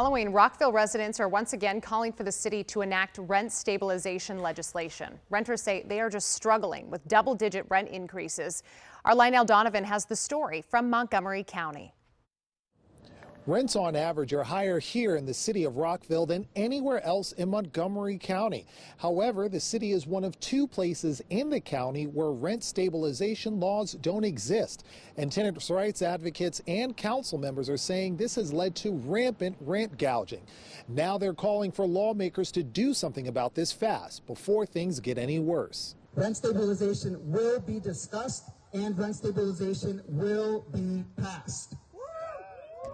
Following, Rockville residents are once again calling for the city to enact rent stabilization legislation. Renters say they are just struggling with double-digit rent increases. Our Lionel Donovan has the story from Montgomery County. Rents on average are higher here in the city of Rockville than anywhere else in Montgomery County. However, the city is one of two places in the county where rent stabilization laws don't exist. And tenants' rights advocates and council members are saying this has led to rampant rent gouging. Now they're calling for lawmakers to do something about this fast before things get any worse. Rent stabilization will be discussed and rent stabilization will be passed.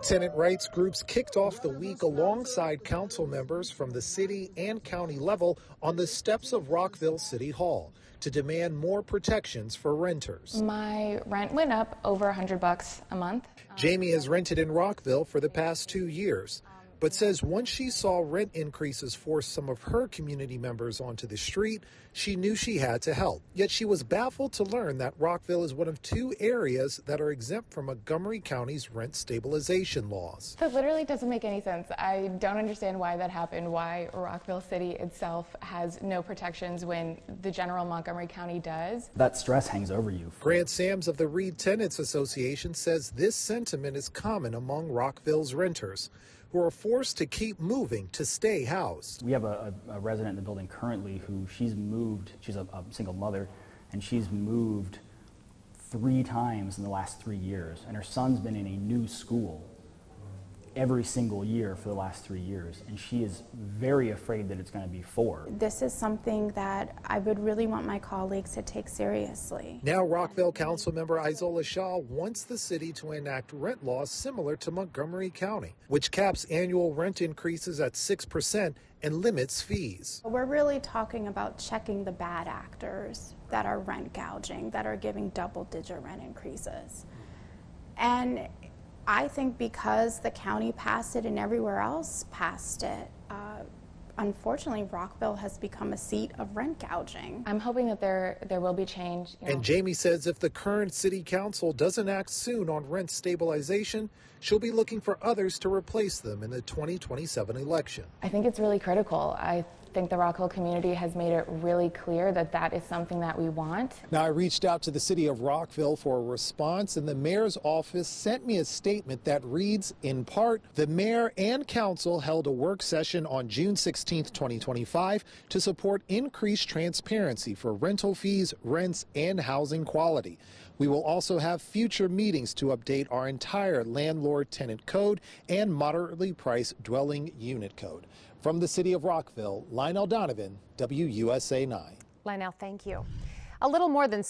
Tenant rights groups kicked off the week alongside council members from the city and county level on the steps of Rockville City Hall to demand more protections for renters. My rent went up over $100 a month. Jamie has rented in Rockville for the past 2 years, but says once she saw rent increases force some of her community members onto the street, she knew she had to help. Yet she was baffled to learn that Rockville is one of 2 areas that are exempt from Montgomery County's rent stabilization laws. That literally doesn't make any sense. I don't understand why that happened, why Rockville City itself has no protections when the general Montgomery County does. That stress hangs over you. Grant Sams of the Reed Tenants Association says this sentiment is common among Rockville's renters, who are forced to keep moving to stay housed. We have a resident in the building currently who she's a single mother, and she's moved 3 times in the last 3 years. And her son's been in a new school every single year for the last 3 years, and she is very afraid that it's going to be 4. This is something that I would really want my colleagues to take seriously. Now Rockville Councilmember Isola Shaw wants the city to enact rent laws similar to Montgomery County, which caps annual rent increases at 6% and limits fees. We're really talking about checking the bad actors that are rent gouging, that are giving double-digit rent increases. And I think because the county passed it and everywhere else passed it, unfortunately, Rockville has become a seat of rent gouging. I'm hoping that there will be change. And Jamie says if the current city council doesn't act soon on rent stabilization, she'll be looking for others to replace them in the 2027 election. I think it's really critical. I think the Rockville community has made it really clear that that is something that we want. Now, I reached out to the city of Rockville for a response, and the mayor's office sent me a statement that reads, in part, the mayor and council held a work session on June 16, 2025 to support increased transparency for rental fees, rents, and housing quality. We will also have future meetings to update our entire landlord-tenant code and moderately priced dwelling unit code. From the city of Rockville, Lionel Donovan, WUSA 9. Lionel, thank you. A little more than